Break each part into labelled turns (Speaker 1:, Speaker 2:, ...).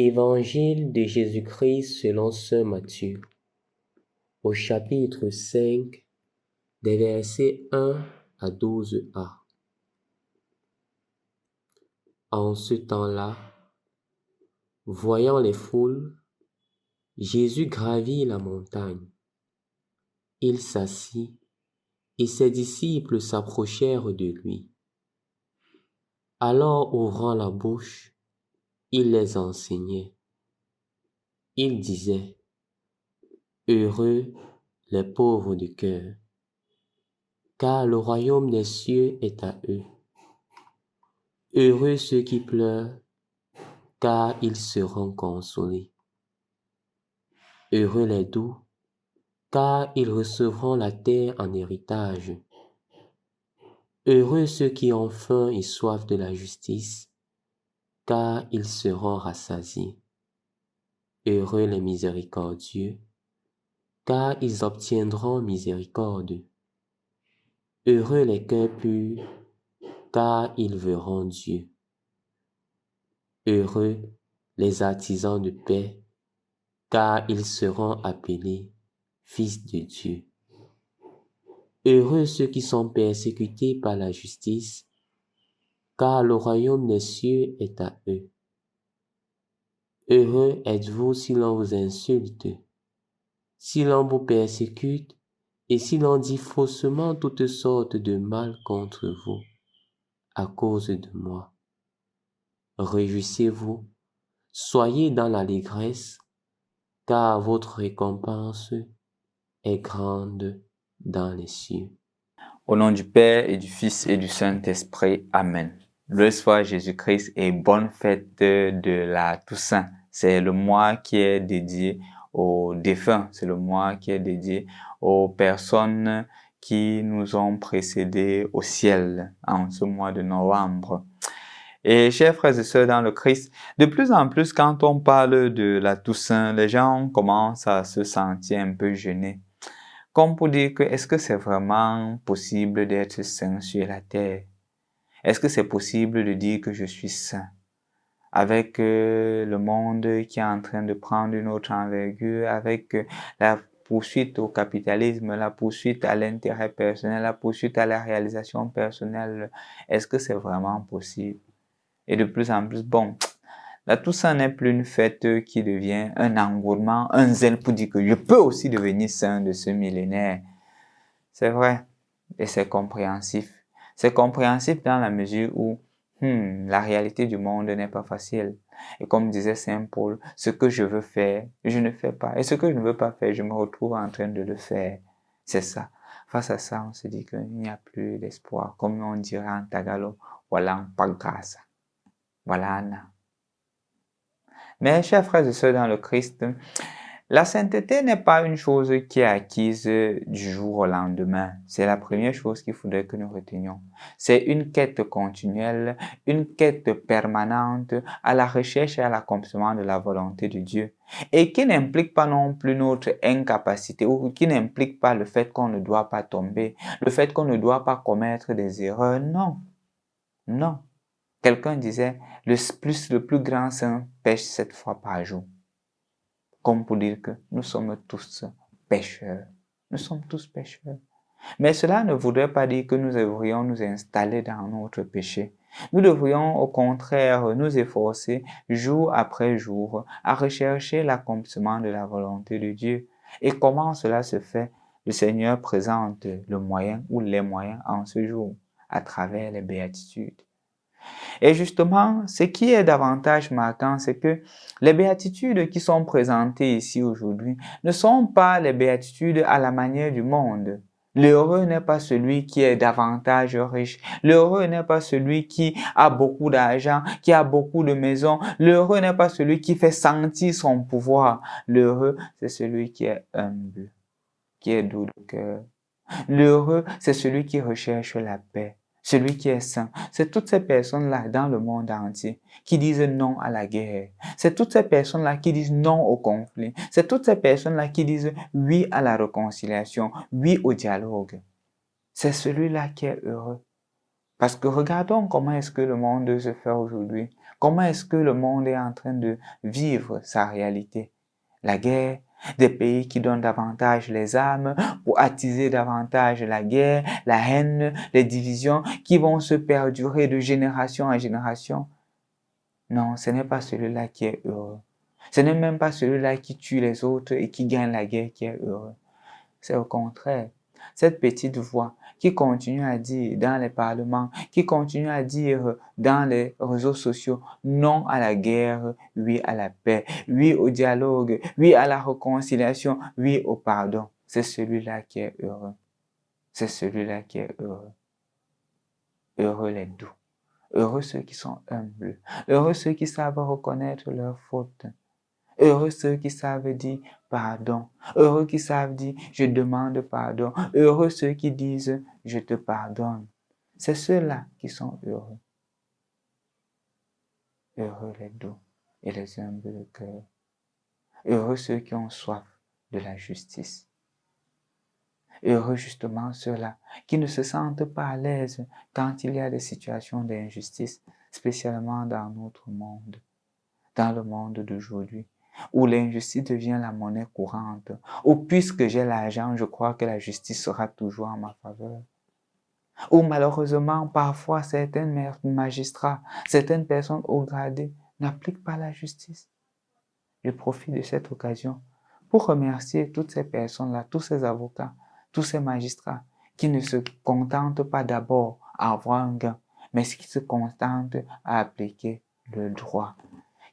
Speaker 1: Évangile de Jésus-Christ selon saint Matthieu, au chapitre 5, des versets 1 à 12a. En ce temps-là, voyant les foules, Jésus gravit la montagne. Il s'assit et ses disciples s'approchèrent de lui. Alors, ouvrant la bouche, il les enseignait. Il disait: Heureux les pauvres de cœur, car le royaume des cieux est à eux. Heureux ceux qui pleurent, car ils seront consolés. Heureux les doux, car ils recevront la terre en héritage. Heureux ceux qui ont faim et soif de la justice, car ils seront rassasiés. Heureux les miséricordieux, car ils obtiendront miséricorde. Heureux les cœurs purs, car ils verront Dieu. Heureux les artisans de paix, car ils seront appelés fils de Dieu. Heureux ceux qui sont persécutés par la justice, car le royaume des cieux est à eux. Heureux êtes-vous si l'on vous insulte, si l'on vous persécute, et si l'on dit faussement toutes sortes de mal contre vous, à cause de moi. Réjouissez-vous, soyez dans l'allégresse, car votre récompense est grande dans les cieux.
Speaker 2: Au nom du Père et du Fils et du Saint-Esprit. Amen. Loué soit Jésus-Christ et bonne fête de la Toussaint. C'est le mois qui est dédié aux défunts. C'est le mois qui est dédié aux personnes qui nous ont précédés au ciel en ce mois de novembre. Et chers frères et sœurs dans le Christ, de plus en plus quand on parle de la Toussaint, les gens commencent à se sentir un peu gênés. Comme pour dire que est-ce que c'est vraiment possible d'être saint sur la terre? Est-ce que c'est possible de dire que je suis saint? Avec le monde qui est en train de prendre une autre envergure, avec la poursuite au capitalisme, la poursuite à l'intérêt personnel, la poursuite à la réalisation personnelle, est-ce que c'est vraiment possible? Et de plus en plus, la Toussaint n'est plus une fête qui devient un engouement, un zèle pour dire que je peux aussi devenir saint de ce millénaire. C'est vrai, et c'est compréhensif. C'est compréhensif dans la mesure où la réalité du monde n'est pas facile. Et comme disait Saint Paul, ce que je veux faire, je ne fais pas. Et ce que je ne veux pas faire, je me retrouve en train de le faire. C'est ça. Face à ça, on se dit qu'il n'y a plus d'espoir. Comme on dirait en tagalo, voilà, pas grâce. Voilà, Anna. Mais chers frères et sœurs dans le Christ, la sainteté n'est pas une chose qui est acquise du jour au lendemain. C'est la première chose qu'il faudrait que nous retenions. C'est une quête continuelle, une quête permanente à la recherche et à l'accomplissement de la volonté de Dieu. Et qui n'implique pas non plus notre incapacité ou qui n'implique pas le fait qu'on ne doit pas tomber, le fait qu'on ne doit pas commettre des erreurs. Non, non. Quelqu'un disait, le plus grand saint pêche 7 fois par jour. Comme pour dire que nous sommes tous pécheurs. Nous sommes tous pécheurs. Mais cela ne voudrait pas dire que nous devrions nous installer dans notre péché. Nous devrions au contraire nous efforcer jour après jour à rechercher l'accomplissement de la volonté de Dieu. Et comment cela se fait? Le Seigneur présente le moyen ou les moyens en ce jour à travers les béatitudes. Et justement, ce qui est davantage marquant, c'est que les béatitudes qui sont présentées ici aujourd'hui ne sont pas les béatitudes à la manière du monde. L'heureux n'est pas celui qui est davantage riche. L'heureux n'est pas celui qui a beaucoup d'argent, qui a beaucoup de maisons. L'heureux n'est pas celui qui fait sentir son pouvoir. L'heureux, c'est celui qui est humble, qui est doux de cœur. L'heureux, c'est celui qui recherche la paix. Celui qui est saint, c'est toutes ces personnes-là dans le monde entier qui disent non à la guerre. C'est toutes ces personnes-là qui disent non au conflit. C'est toutes ces personnes-là qui disent oui à la réconciliation, oui au dialogue. C'est celui-là qui est heureux. Parce que regardons comment est-ce que le monde se fait aujourd'hui. Comment est-ce que le monde est en train de vivre sa réalité. La guerre, des pays qui donnent davantage les armes pour attiser davantage la guerre, la haine, les divisions qui vont se perdurer de génération en génération. Non, ce n'est pas celui-là qui est heureux. Ce n'est même pas celui-là qui tue les autres et qui gagne la guerre qui est heureux. C'est au contraire. Cette petite voix qui continue à dire dans les parlements, qui continue à dire dans les réseaux sociaux non à la guerre, oui à la paix, oui au dialogue, oui à la réconciliation, oui au pardon. C'est celui-là qui est heureux. C'est celui-là qui est heureux. Heureux les doux. Heureux ceux qui sont humbles. Heureux ceux qui savent reconnaître leurs fautes. Heureux ceux qui savent dire pardon. Heureux qui savent dire je demande pardon. Heureux ceux qui disent je te pardonne. C'est ceux-là qui sont heureux. Heureux les doux et les humbles de cœur. Heureux ceux qui ont soif de la justice. Heureux justement ceux-là qui ne se sentent pas à l'aise quand il y a des situations d'injustice, spécialement dans notre monde, dans le monde d'aujourd'hui, où l'injustice devient la monnaie courante, où puisque j'ai l'argent, je crois que la justice sera toujours en ma faveur, où malheureusement, parfois, certains magistrats, certaines personnes haut gradées n'appliquent pas la justice. Je profite de cette occasion pour remercier toutes ces personnes-là, tous ces avocats, tous ces magistrats qui ne se contentent pas d'abord à avoir un gain, mais qui se contentent à appliquer le droit,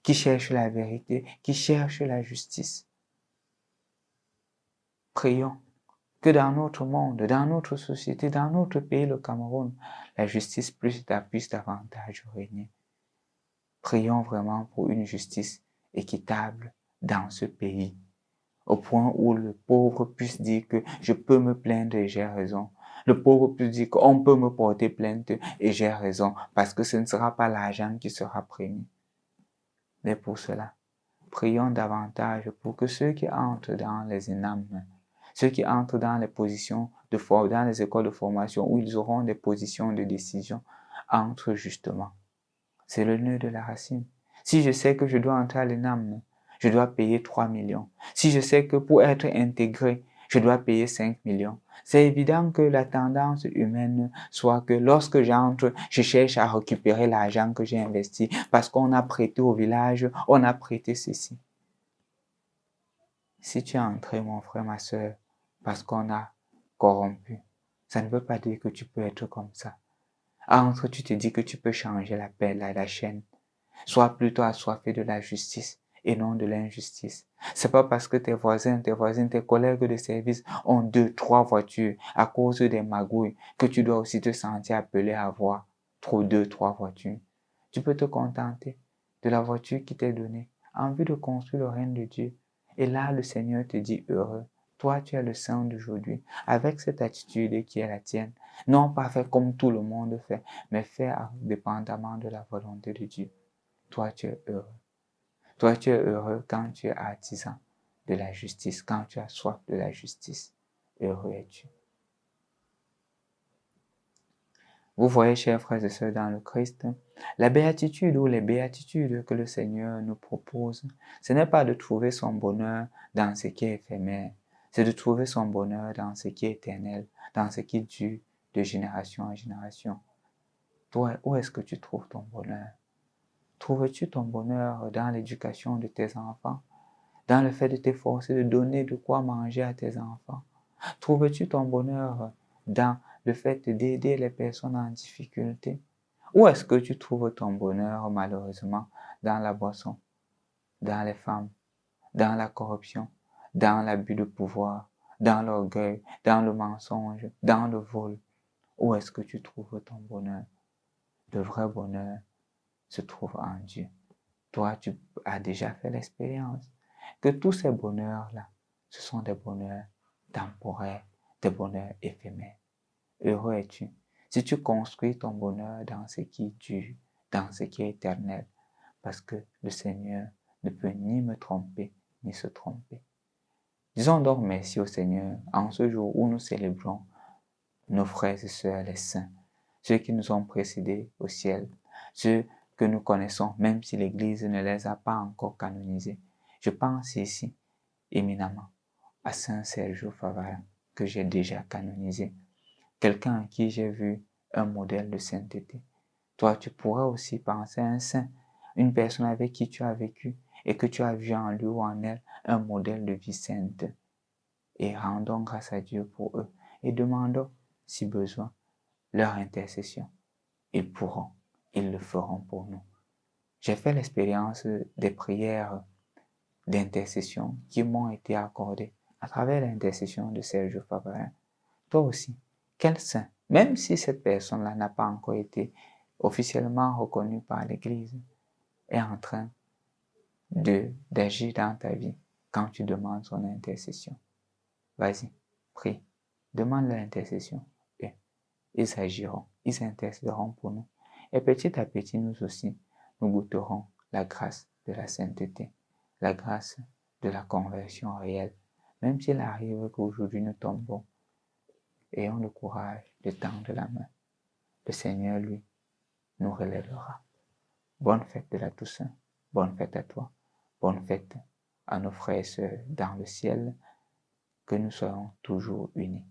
Speaker 2: qui cherchent la vérité, qui cherchent la justice. Prions que dans notre monde, dans notre société, dans notre pays, le Cameroun, la justice puisse davantage régner. Prions vraiment pour une justice équitable dans ce pays, au point où le pauvre puisse dire que je peux me plaindre et j'ai raison. Le pauvre puisse dire qu'on peut me porter plainte et j'ai raison, parce que ce ne sera pas l'argent qui sera prémis. Mais pour cela, prions davantage pour que ceux qui entrent dans les ENAM, ceux qui entrent dans les positions dans les écoles de formation où ils auront des positions de décision, entrent justement. C'est le nœud de la racine. Si je sais que je dois entrer à l'ENAM, je dois payer 3 millions. Si je sais que pour être intégré, je dois payer 5 millions. C'est évident que la tendance humaine soit que lorsque j'entre, je cherche à récupérer l'argent que j'ai investi parce qu'on a prêté au village, on a prêté ceci. Si tu es entré, mon frère, ma soeur, parce qu'on a corrompu, ça ne veut pas dire que tu peux être comme ça. Entre, tu te dis que tu peux changer la chaîne. Sois plutôt assoiffé de la justice et non de l'injustice. C'est pas parce que tes voisins, tes collègues de service ont 2, 3 voitures à cause des magouilles que tu dois aussi te sentir appelé à avoir 2, 3 voitures. Tu peux te contenter de la voiture qui t'est donnée en vue de construire le règne de Dieu. Et là, le Seigneur te dit heureux. Toi, tu es le saint d'aujourd'hui, avec cette attitude qui est la tienne. Non pas faire comme tout le monde fait, mais faire dépendamment de la volonté de Dieu. Toi, tu es heureux. Toi, tu es heureux quand tu es artisan de la justice, quand tu as soif de la justice. Heureux es-tu. Vous voyez, chers frères et sœurs dans le Christ, la béatitude ou les béatitudes que le Seigneur nous propose, ce n'est pas de trouver son bonheur dans ce qui est éphémère, c'est de trouver son bonheur dans ce qui est éternel, dans ce qui dure de génération en génération. Toi, où est-ce que tu trouves ton bonheur? Trouves-tu ton bonheur dans l'éducation de tes enfants, dans le fait de t'efforcer de donner de quoi manger à tes enfants? Trouves-tu ton bonheur dans le fait d'aider les personnes en difficulté? Ou est-ce que tu trouves ton bonheur, malheureusement, dans la boisson, dans les femmes, dans la corruption, dans l'abus de pouvoir, dans l'orgueil, dans le mensonge, dans le vol? Où est-ce que tu trouves ton bonheur? Le vrai bonheur se trouve en Dieu. Toi, tu as déjà fait l'expérience que tous ces bonheurs-là, ce sont des bonheurs temporaires, des bonheurs éphémères. Heureux es-tu si tu construis ton bonheur dans ce qui dure, dans ce qui est éternel, parce que le Seigneur ne peut ni me tromper, ni se tromper. Disons donc merci au Seigneur en ce jour où nous célébrons nos frères et sœurs les saints, ceux qui nous ont précédés au ciel, ceux que nous connaissons, même si l'Église ne les a pas encore canonisés. Je pense ici éminemment à Saint Sergio Favarin, que j'ai déjà canonisé, quelqu'un à qui j'ai vu un modèle de sainteté. Toi, tu pourrais aussi penser à un saint, une personne avec qui tu as vécu et que tu as vu en lui ou en elle un modèle de vie sainte. Et rendons grâce à Dieu pour eux et demandons, si besoin, leur intercession. Ils pourront, ils le feront pour nous. J'ai fait l'expérience des prières d'intercession qui m'ont été accordées à travers l'intercession de Sergio Favarin. Toi aussi, quel saint, même si cette personne-là n'a pas encore été officiellement reconnue par l'Église, est en train d'agir dans ta vie quand tu demandes son intercession. Vas-y, prie, demande l'intercession et ils agiront, ils intercéderont pour nous. Et petit à petit, nous aussi, nous goûterons la grâce de la sainteté, la grâce de la conversion réelle. Même s'il arrive qu'aujourd'hui nous tombons, ayons le courage de tendre la main. Le Seigneur, lui, nous relèvera. Bonne fête de la Toussaint, bonne fête à toi, bonne fête à nos frères et sœurs dans le ciel, que nous soyons toujours unis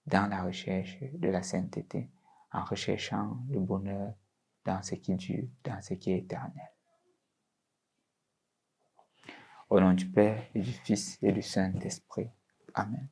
Speaker 2: dans la recherche de la sainteté, en recherchant le bonheur dans ce qui dure, dans ce qui est éternel. Au nom du Père et du Fils et du Saint-Esprit. Amen.